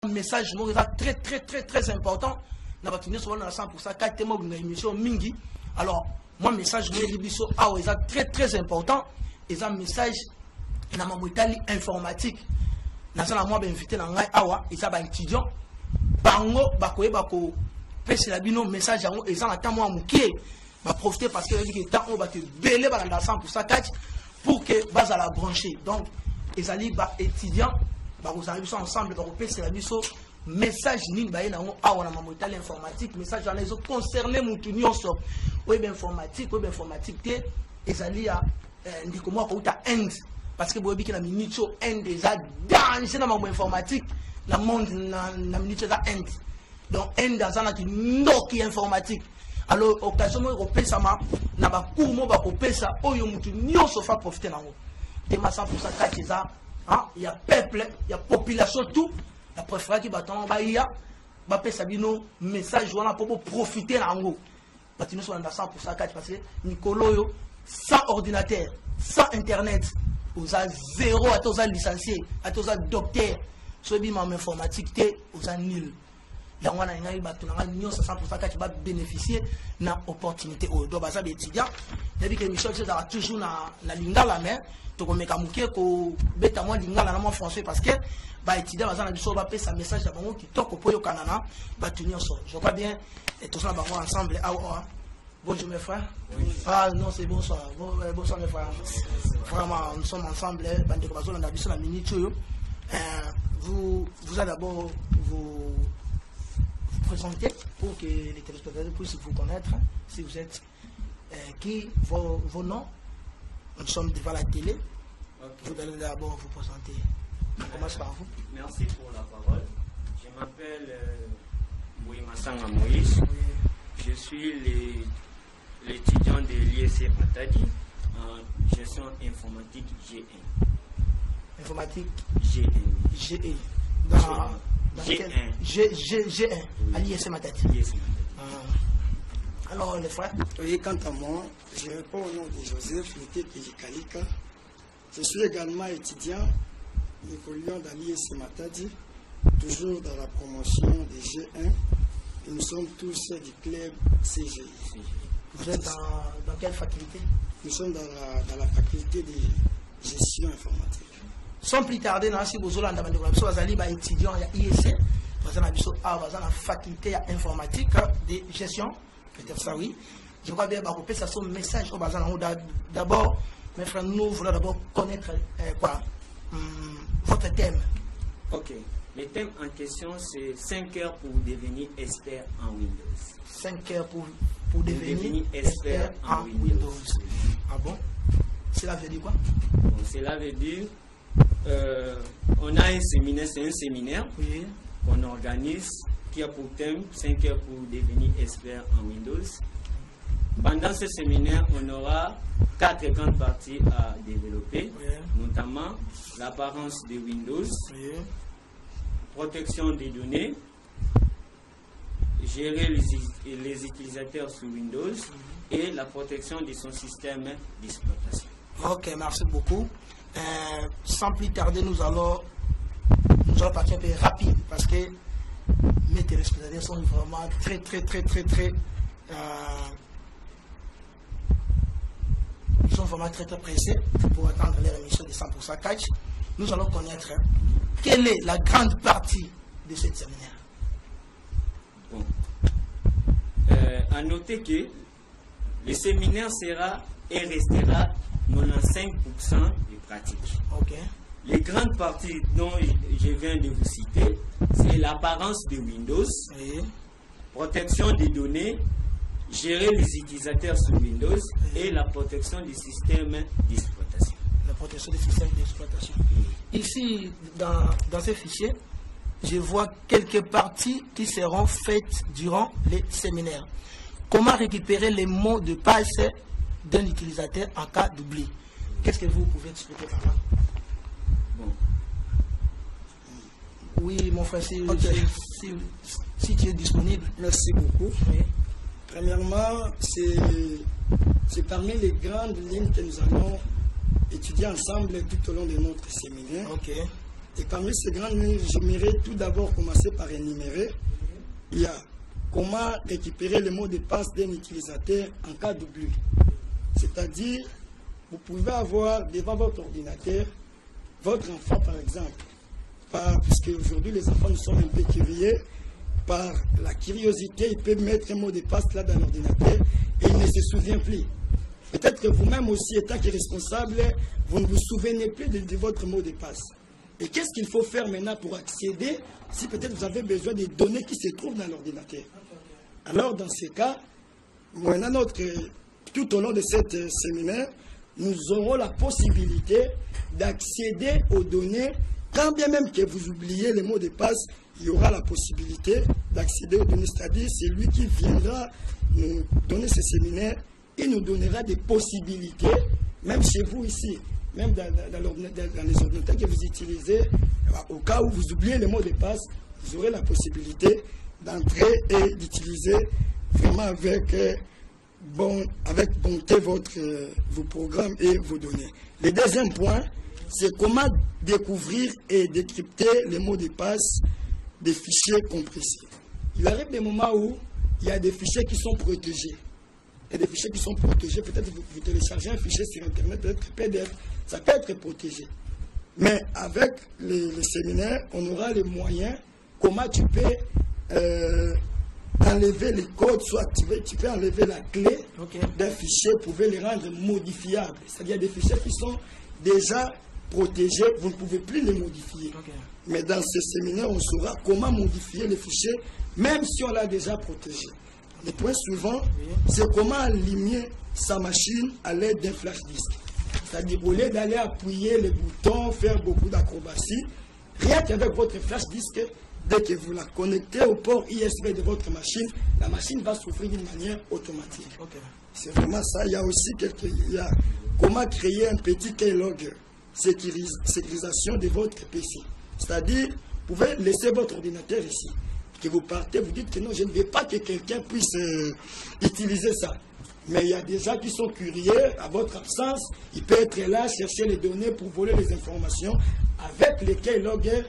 message très important. Nous avons 100% 4 mots de l'émission Mingi. Alors, moi, message très important. Et un message dans ma informatique. Nous avons invité dans Awa, et ça va étudiant. Bango, bakoye bako, pèse la bino message à et ça attend moi mouké. Va profiter parce que le temps on va te belé dans 100% 4 pour que base à la brancher. Donc, les alliés étudiants, vous arrivez ensemble, vous pèse la biso. Message ni baye na awa na mamoita l'informatique message dans les autres concernés moutunio so web informatique té ezali a ndiko moi ko uta end parce que boyebi ki na minute end déjà danger na mambo informatique na monde na minute za end donc end dans na ki ndoki informatique alors occasion mo ko pesa ma na ba cours mo ba ko pesa oyo moutunio so fa profiter nango te ma 100% katiza il y a peuple il y a population tout. La préférence qui battant Bahia, Bapé Sabino, message pour profiter en gros. Parce que nous sommes dans 100% parce que Nicolo, sans ordinateur, sans internet, vous avez zéro à tous les licenciés, à tous les docteurs, soit bien en informatique, vous avez nul. Là, on a une 100% qui va bénéficier de l'opportunité. Donc, ça, les étudiants, depuis que Michel a toujours la lingala, mais donc on met comme que bêta moi lingala na moi français parce que bah étudiant bazana biso ba pesa message à bango qui toko poyo kanana ba tenir so je crois bien et tous ça va ensemble bonjour mes frères ah non c'est bonsoir bonsoir mes frères vraiment nous sommes ensemble bande ko bazona na biso na minute yo vous allez d'abord vous présenter pour que les téléspectateurs puissent vous connaître si vous êtes qui vos noms. Nous sommes devant la télé. Okay. Vous allez d'abord vous présenter. On commence par vous. Merci pour la parole. Je m'appelle Bouimassanga Moïse. Oui. Je suis l'étudiant de l'ISC Matadi en gestion informatique G1. Informatique G1. G1. Dans G1. G1. À l'ISC Matadi. Alors, les frères. Oui, quant à moi, je réponds au nom de Joseph Kalika. Je suis également étudiant, évoluant dans l'ISC Matadi, toujours dans la promotion des G1. Et nous sommes tous du club CGI. Vous êtes dans quelle faculté? Nous sommes dans la faculté de gestion informatique. Sans plus tarder, si vous avez étudiant à l'ISC, vous avez la faculté informatique de gestion. Peut-être ça, oui. Je crois bien que ça son message au bazar. D'abord, mes frères, nous voulons d'abord connaître votre thème. Ok. Le thème en question, c'est 5 heures pour devenir expert en Windows. 5 heures pour devenir expert en Windows. Ah bon? Cela veut dire quoi? Bon, cela veut dire, on a un séminaire, c'est un séminaire qu'on organise qui a pour thème 5 heures pour devenir expert en Windows. Pendant ce séminaire, on aura 4 grandes parties à développer, notamment l'apparence de Windows, protection des données, gérer les utilisateurs sur Windows et la protection de son système d'exploitation. Ok, merci beaucoup. Sans plus tarder, nous allons partir un peu rapide parce que mes téléspectateurs sont vraiment très ils sont vraiment très pressés pour attendre leur émission de 100% catch. Nous allons connaître quelle est la grande partie de ce séminaire. Bon. À noter que le séminaire sera et restera 95% de pratique. Okay. Les grandes parties dont je viens de vous citer, c'est l'apparence de Windows, protection des données, gérer les utilisateurs sur Windows et la protection du système d'exploitation. La protection du système d'exploitation. Ici, dans ce fichier, je vois quelques parties qui seront faites durant les séminaires. Comment récupérer les mots de passe d'un utilisateur en cas d'oubli? Qu'est-ce que vous pouvez expliquer par là? Bon. Oui, mon frère, si tu es disponible. Merci beaucoup. Oui. Premièrement, c'est parmi les grandes lignes que nous allons étudier ensemble tout au long de notre séminaire. Okay. Et parmi ces grandes lignes, j'aimerais tout d'abord commencer par énumérer. Il y a comment récupérer les mots de passe d'un utilisateur en cas d'oubli. C'est-à-dire, vous pouvez avoir devant votre ordinateur votre enfant, par exemple. Puisque aujourd'hui, les enfants nous sommes un peu curieux. Par la curiosité, il peut mettre un mot de passe là dans l'ordinateur et il ne se souvient plus. Peut-être que vous-même aussi, étant responsable, vous ne vous souvenez plus de votre mot de passe. Et qu'est-ce qu'il faut faire maintenant pour accéder si peut-être vous avez besoin des données qui se trouvent dans l'ordinateur? Alors, dans ce cas, maintenant, tout au long de ce séminaire, nous aurons la possibilité d'accéder aux données. Quand bien même que vous oubliez les mots de passe, il y aura la possibilité d'accéder aux données. C'est-à-dire, c'est lui qui viendra nous donner ce séminaire. Il nous donnera des possibilités, même chez vous ici, même dans les ordinateurs que vous utilisez, au cas où vous oubliez les mots de passe, vous aurez la possibilité d'entrer et d'utiliser vraiment avec bonté vos programmes et vos données. Le deuxième point, c'est comment découvrir et décrypter les mots de passe des fichiers compressés. Il arrive des moments où il y a des fichiers qui sont protégés. Il y a des fichiers qui sont protégés. Peut-être vous téléchargez un fichier sur Internet, peut-être PDF, ça peut être protégé. Mais avec les séminaires, on aura les moyens, comment tu peux enlever les codes, soit tu peux enlever la clé d'un fichier, vous pouvez les rendre modifiables. C'est-à-dire des fichiers qui sont déjà protégés, vous ne pouvez plus les modifier. Mais dans ce séminaire, on saura comment modifier les fichiers, même si on l'a déjà protégé. Le point suivant, c'est comment allumer sa machine à l'aide d'un flash disk. C'est-à-dire, au lieu d'aller appuyer les boutons, faire beaucoup d'acrobaties, rien qu'avec votre flash disk, dès que vous la connectez au port USB de votre machine, la machine va s'ouvrir d'une manière automatique. C'est vraiment ça. Il y a aussi comment créer un petit keylogger, sécurisation de votre PC. C'est-à-dire, vous pouvez laisser votre ordinateur ici. Que vous partez, vous dites que non, je ne veux pas que quelqu'un puisse utiliser ça. Mais il y a des gens qui sont curieux, à votre absence, il peut être là, chercher les données pour voler les informations. Avec les keyloggers,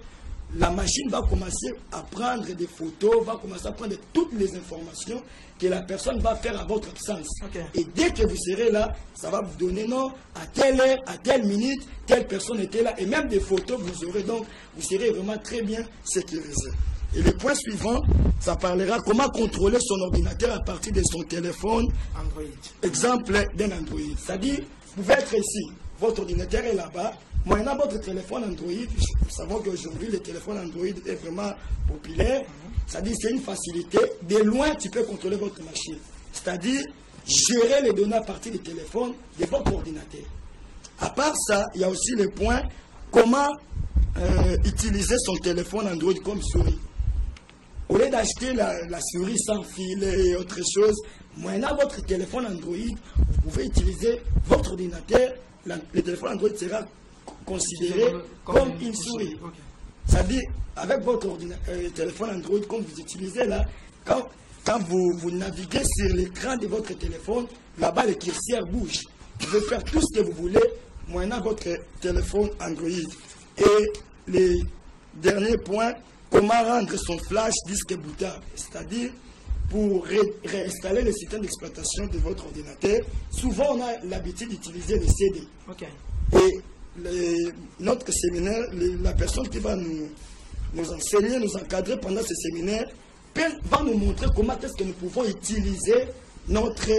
la machine va commencer à prendre des photos, va commencer à prendre toutes les informations que la personne va faire à votre absence. Et dès que vous serez là, ça va vous donner, non, à telle heure, à telle minute, telle personne était là. Et même des photos, vous aurez donc, vous serez vraiment très bien sécurisé. Et le point suivant, ça parlera comment contrôler son ordinateur à partir de son téléphone Android. Exemple d'un Android. C'est-à-dire, vous pouvez être ici, votre ordinateur est là-bas, maintenant votre téléphone Android, nous savons qu'aujourd'hui le téléphone Android est vraiment populaire, c'est-à-dire c'est une facilité, de loin tu peux contrôler votre machine. C'est-à-dire, gérer les données à partir du téléphone de votre ordinateur. À part ça, il y a aussi le point, comment utiliser son téléphone Android comme souris. Au lieu d'acheter la souris sans fil et autre chose, maintenant votre téléphone Android, vous pouvez utiliser votre ordinateur, le téléphone Android sera considéré comme une souris. C'est-à-dire, avec votre téléphone Android, comme vous utilisez là, quand vous naviguez sur l'écran de votre téléphone, là-bas le curseur bouge. Vous pouvez faire tout ce que vous voulez, maintenant votre téléphone Android. Et le dernier point, comment rendre son flash disque bootable, c'est-à-dire pour réinstaller le système d'exploitation de votre ordinateur. Souvent, on a l'habitude d'utiliser les CD. Et notre séminaire, la personne qui va nous enseigner, nous encadrer pendant ce séminaire, va nous montrer comment est-ce que nous pouvons utiliser notre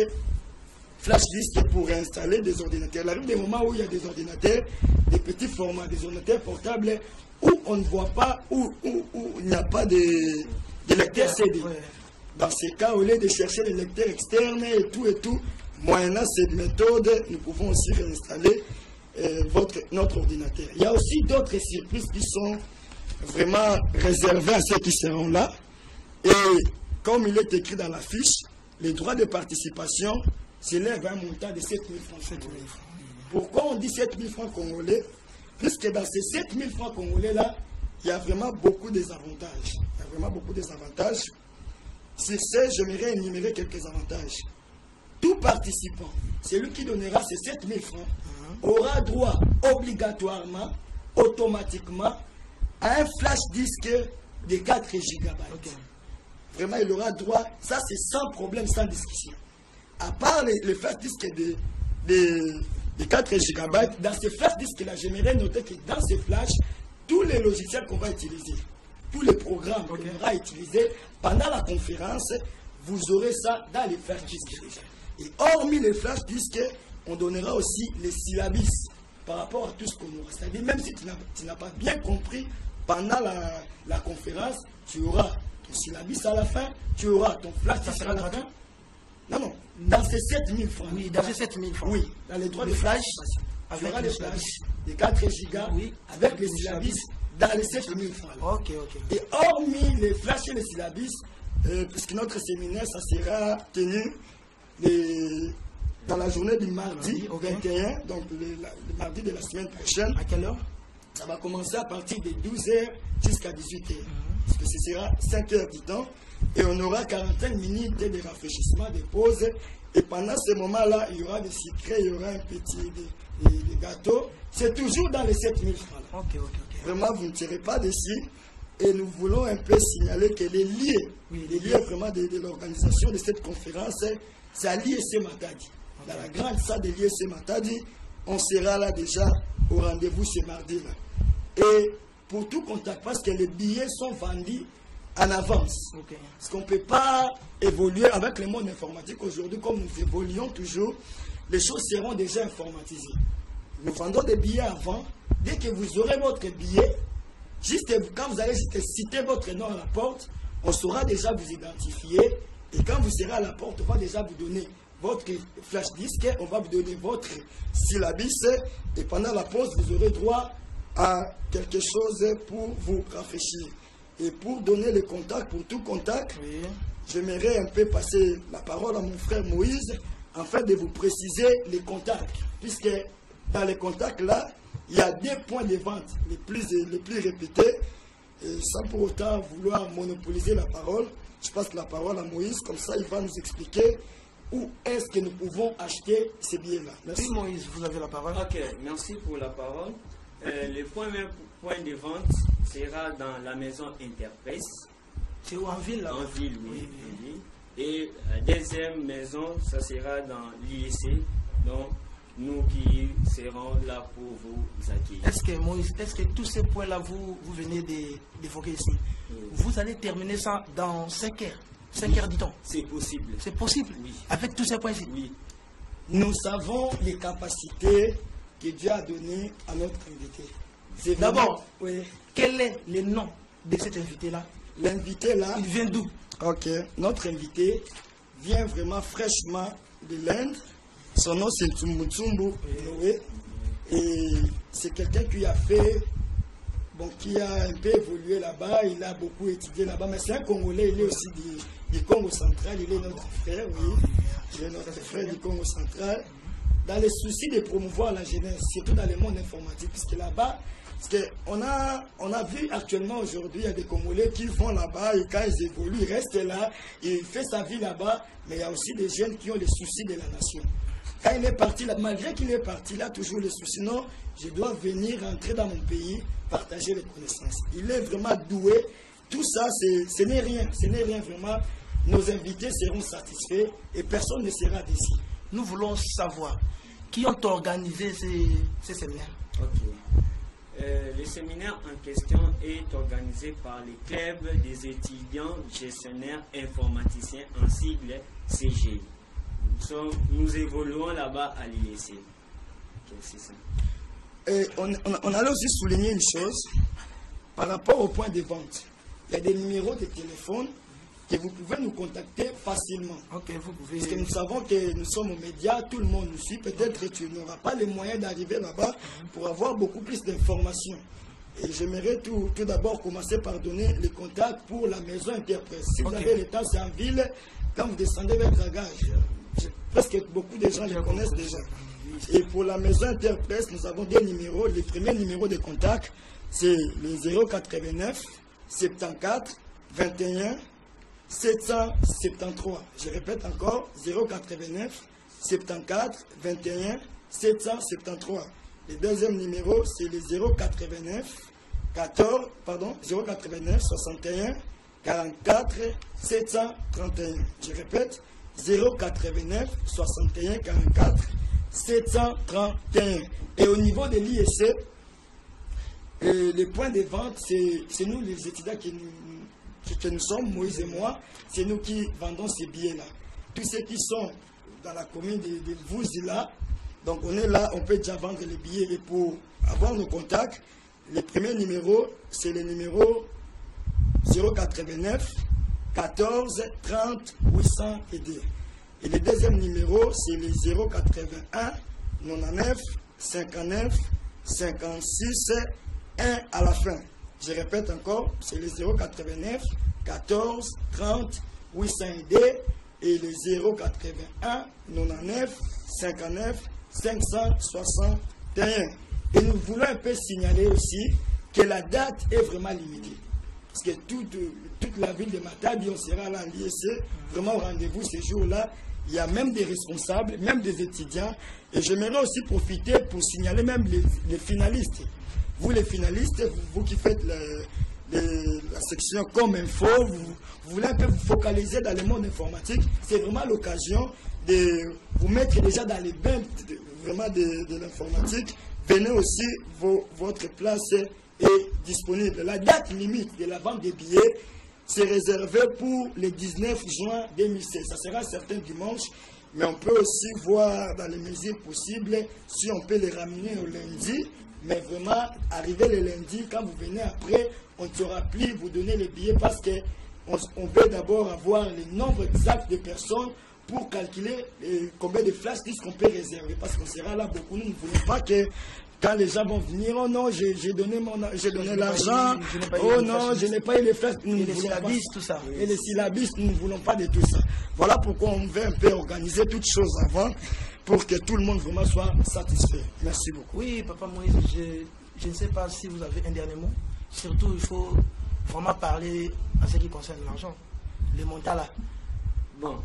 flash disk pour réinstaller des ordinateurs. Il arrive des moments où il y a des ordinateurs, des petits formats, des ordinateurs portables, où on ne voit pas, où il n'y a pas de lecteur CD. Dans ces cas, au lieu de chercher les lecteurs externes et tout, moyennant cette méthode, nous pouvons aussi réinstaller notre ordinateur. Il y a aussi d'autres surprises qui sont vraiment réservées à ceux qui seront là. Et comme il est écrit dans la fiche, les droits de participation s'élèvent à un montant de 7 000 francs. Pourquoi on dit 7 000 francs congolais? Puisque dans ces 7 000 francs congolais-là, il y a vraiment beaucoup des avantages. Il y a vraiment beaucoup des avantages. Sur ce, j'aimerais énumérer quelques avantages. Tout participant, celui qui donnera ces 7 000 francs, aura droit obligatoirement, automatiquement, à un flash disque de 4 GB. Ok. Vraiment, il aura droit, ça c'est sans problème, sans discussion. À part le flash disque de 4 GB, dans ce flash disque-là, j'aimerais noter que dans ce flash, tous les logiciels qu'on va utiliser, tous les programmes qu'on va utiliser pendant la conférence, vous aurez ça dans les flash disques déjà. Et hormis les flash disques, on donnera aussi les syllabus par rapport à tout ce qu'on aura. C'est-à-dire, même si tu n'as pas bien compris pendant la conférence, tu auras ton syllabus à la fin, tu auras ton flash disque à la fin. Non, non, dans ces 7000 francs. Oui, dans ces 7000 francs. Oui, dans les droits de flash, tu auras les flashs de 4 gigas avec les syllabus dans les 7000 francs. Ok, ok. Et hormis les flashs et les syllabus, puisque notre séminaire, ça sera tenu dans la journée du mardi au 21, donc le mardi de la semaine prochaine. À quelle heure? Ça va commencer à partir de 12h jusqu'à 18h. Parce que ce sera 5 heures du temps. Et on aura 45 minutes de rafraîchissement, de pause. Et pendant ce moment-là, il y aura des secrets, il y aura un petit des gâteaux. C'est toujours dans les 7000 francs. Là. Ok, ok, ok. Vraiment, vous ne tirez pas dessus. Et nous voulons un peu signaler que les liens vraiment de l'organisation de cette conférence, c'est à l'IEC Matadi. Dans la grande salle de l'IEC Matadi, on sera là déjà au rendez-vous ce mardi-là. Et pour tout contact, parce que les billets sont vendus en avance. Okay. Parce qu'on ne peut pas évoluer avec le monde informatique aujourd'hui, comme nous évoluons toujours, les choses seront déjà informatisées. Nous vendons des billets avant. Dès que vous aurez votre billet, juste quand vous allez citer votre nom à la porte, on saura déjà vous identifier. Et quand vous serez à la porte, on va déjà vous donner votre flash disque, on va vous donner votre syllabus. Et pendant la pause, vous aurez droit à quelque chose pour vous rafraîchir. Et pour donner le contact, pour tout contact, j'aimerais un peu passer la parole à mon frère Moïse, afin de vous préciser les contacts. Puisque dans les contacts là, il y a des points de vente les plus répétés. Et sans pour autant vouloir monopoliser la parole, je passe la parole à Moïse, comme ça il va nous expliquer où est-ce que nous pouvons acheter ces billets-là. Merci. Oui, Moïse, vous avez la parole. Ok, merci pour la parole. Le point de vente sera dans la maison Interpresse. C'est où, en ville là? En ville, oui. Et la deuxième maison, ça sera dans l'IEC. Donc, nous qui serons là pour vous accueillir. Est-ce que Moïse, est-ce que tous ces points-là, vous venez d'évoquer ici, vous allez terminer ça dans 5 heures? 5 heures, dit-on? C'est possible. C'est possible? Oui. Avec tous ces points ici? Oui. Nous savons les capacités que Dieu a données à notre invité. D'abord, oui. Quel est le nom de cet invité-là? L'invité là, il vient d'où? Ok, notre invité vient vraiment fraîchement de l'Inde. Son nom c'est Tsumbutsumbu Noé. Et c'est quelqu'un qui a fait, qui a un peu évolué là-bas, il a beaucoup étudié là-bas, mais c'est un Congolais, il est aussi du Congo central, il est notre frère, oui. Il est notre frère du Congo central. Dans les soucis de promouvoir la jeunesse, surtout dans le monde informatique, puisque là-bas, on a vu actuellement aujourd'hui, il y a des Congolais qui vont là-bas et quand ils évoluent, ils restent là, ils font sa vie là-bas, mais il y a aussi des jeunes qui ont les soucis de la nation. Quand il est parti, là, malgré qu'il est parti, il a toujours les soucis. Non, je dois venir rentrer dans mon pays, partager les connaissances. Il est vraiment doué. Tout ça, ce n'est rien. Ce n'est rien vraiment. Nos invités seront satisfaits et personne ne sera déçu. Nous voulons savoir qui ont organisé ces séminaires. Ok. Le séminaire en question est organisé par le club des étudiants gestionnaires informaticiens en sigle CGI. Nous évoluons là-bas à l'IEC. C'est ça. Et on allait aussi souligner une chose par rapport au point de vente. Il y a des numéros de téléphone que vous pouvez nous contacter facilement. Ok, vous pouvez. Parce que nous savons que nous sommes aux médias, tout le monde nous suit. Peut-être que tu n'auras pas les moyens d'arriver là-bas pour avoir beaucoup plus d'informations. Et j'aimerais tout d'abord commencer par donner les contacts pour la maison Interpresse. Si vous avez le temps, c'est en ville. Quand vous descendez vers Dragage, presque beaucoup de gens les connaissent déjà. Et pour la maison Interpresse, nous avons des numéros. Le premier numéro de contact, c'est le 089 74 21 773. Je répète encore, 089 74 21 773. Le deuxième numéro, c'est le 089 089 61 44 731. Je répète, 089 61 44 731. Et au niveau de l'IEC, les points de vente, c'est nous les étudiants que nous sommes, Moïse et moi, c'est nous qui vendons ces billets-là. Tous ceux qui sont dans la commune de Vouzila, donc on est là, on peut déjà vendre les billets. Et pour avoir nos contacts, le premier numéro, c'est le numéro 089 14 30 802. Et le deuxième numéro, c'est le 081 99 59 56 1 à la fin. Je répète encore, c'est le 089 14 30 802 et le 081 99 59 561. Et nous voulons un peu signaler aussi que la date est vraiment limitée. Parce que toute la ville de Matadi, on sera là à l'IEC, vraiment au rendez-vous ce jour-là. Il y a même des responsables, même des étudiants. Et j'aimerais aussi profiter pour signaler même les finalistes. Vous les finalistes, vous qui faites la section comme info, vous voulez un peu vous focaliser dans le monde informatique. C'est vraiment l'occasion de vous mettre déjà dans les bains de l'informatique. Venez aussi, votre place est disponible. La date limite de la vente des billets, c'est réservé pour le 19 juin 2016. Ça sera certain dimanche, mais on peut aussi voir dans les mesures possibles si on peut les ramener au lundi. Mais vraiment, arriver le lundi, quand vous venez après, on ne saura plus vous donner les billets parce qu'on veut d'abord avoir le nombre exact de personnes pour calculer combien de flash disques qu'on peut réserver. Parce qu'on sera là beaucoup. Nous ne voulons pas que quand les gens vont venir, oh non, j'ai donné l'argent, oh non, je n'ai pas eu les flash. Et les syllabis, tout ça. Et les syllabis, nous ne voulons pas de tout ça. Voilà pourquoi on veut un peu organiser toutes choses avant pour que tout le monde vraiment soit satisfait. Merci beaucoup. Oui, Papa Moïse, je ne sais pas si vous avez un dernier mot. Surtout, il faut vraiment parler à ce qui concerne l'argent. Le montant là. Bon,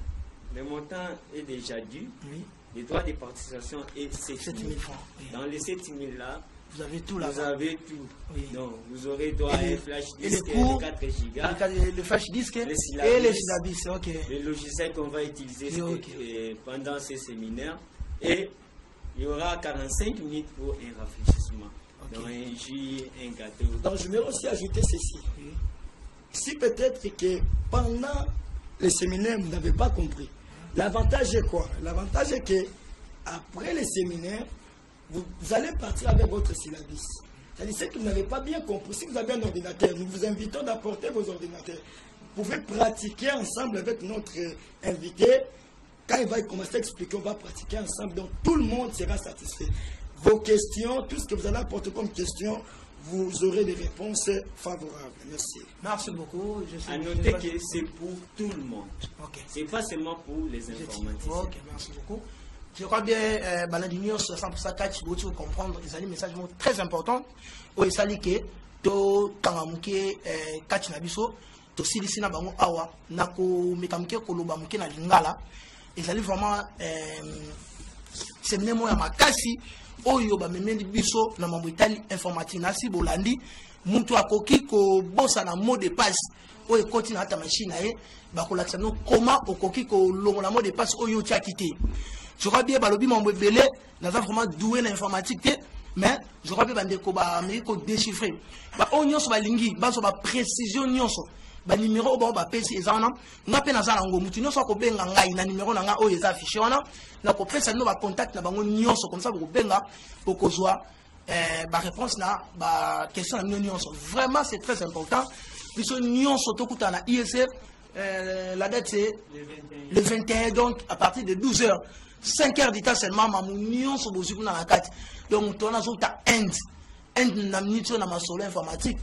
le montant est déjà dû. Oui. Les droits de participation est 7 000 francs. Oui. Dans les 7 000 là, vous avez tout là. Vous avez tout. Oui. Donc, vous aurez droit à un flash disque de 4 gigas. Le flash disque et les syllabis. Ok. Le logiciel qu'on va utiliser pendant ces séminaires. Et il y aura 45 minutes pour un rafraîchissement. Okay. Donc, un jus, un gâteau. Donc, je vais aussi ajouter ceci. Oui. Si peut-être que pendant les séminaires, vous n'avez pas compris, l'avantage est quoi? L'avantage est que après les séminaires, vous allez partir avec votre syllabus. C'est-à-dire, ce que vous n'avez pas bien compris, si vous avez un ordinateur, nous vous invitons d'apporter vos ordinateurs. Vous pouvez pratiquer ensemble avec notre invité. Quand il va commencer à expliquer, on va pratiquer ensemble. Donc, tout le monde sera satisfait. Vos questions, tout ce que vous allez apporter comme question, vous aurez des réponses favorables. Merci. Merci beaucoup. À noter que c'est pour tout le monde. Okay. Ce n'est pas seulement pour les informaticiens. Ok, merci beaucoup. Je crois bien, Balandinios 100% catch, vous devez comprendre, les messages très importants. Au Esalike, to tangamuke catch nabiso, to silisina bango awa, nako mekamuke koloba muke na lingala. Ezali vraiment séminaire moya makasi oyo ba memendi biso na mambo itali informatique nasi bolandi mutu akoki ko bossa na mot de passe oyo koti na ata machine aye ba kolakisa no comment okoki ko longola mot de passe oyo tia quitté. Je crois bien balobi mambo belé naza vraiment doué na informatique mais je crois bien bandeko ba amiko déchiffrer ba onyoso ba lingi ba so ba précision nyonso ba numéro ba ba pesi ezana nga pe nazala ngo mutu nyonso ko benga ngai na numéro na nga oyo eza affiché wana na ko pesa no ba contact na bango nyonso comme ça ko benga pokozwa ba réponse na ba question na nyonso. Vraiment c'est très important biso nyonso tokuta na ISF la date c'est le 21 donc à partir de 12h 5h d'état seulement mamu nyonso bozuku na la carte donc tona zo ta end na minute na masolo informatique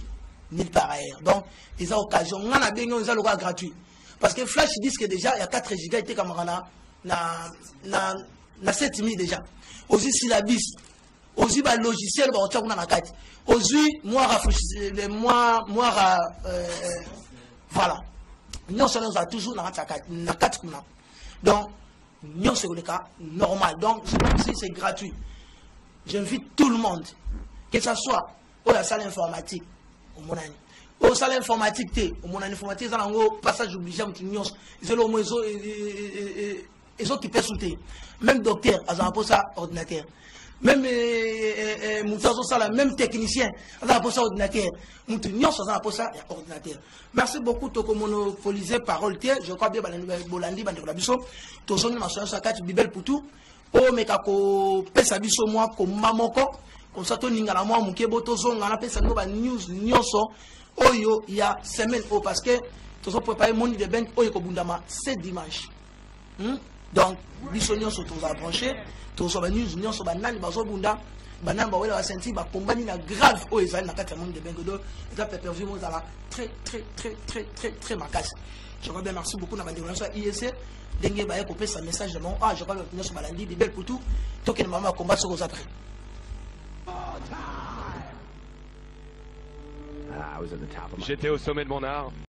nulle part ailleurs. Donc, ils ont occasion. On a bien eu un gratuit. Parce que Flash disque déjà, il y a 4 gigas, il était comme na 7000 déjà. Aussi, syllabus. Aussi, le logiciel, on a la carte. Aussi, moi, voilà. Nous sommes toujours dans la carte. Donc, nous sommes le cas normal. Donc, c'est gratuit. J'invite tout le monde, que ce soit pour la salle informatique, au monani au salle informatique té au monani informatique ça nango passage obligé mutu nyonso zelo mo ezo qui peut sauter même docteur azana pour ça ordinateur même Moutazo Sala, même technicien, on a pour ça ordinateur. Moutunion, on a pour ça ordinateur. Merci beaucoup, Toko monopolisé parole. Je crois bien, Bolandi, Bandelabiso, Toson, ma soeur, Sakati, Bibel Poutou, O Mekako, Pesabiso, moi, comme Mamoko, comme ça, Toningala, moi, Moukebo, Tozon, on a fait ça, news, Nyonso, Oyo, il y a semaine, parce que Tozo préparé mon de Ben, Oyo Kobundama, c'est dimanche. Donc, Bissonion se trouve à brancher. Tozo ba news nyonso ba nani bazo bunda banamba wela ba senti ba kombani na grave o ezali na kati ya monde de bengodo eza pay-per-view mo zala très makasi. Je crois bien merci beaucoup na ba déclaration IEC denge ba ko pesa message de mon je crois que nyonso balandi de belle pour tout token mama combat sur aux après. J'étais au sommet de mon art.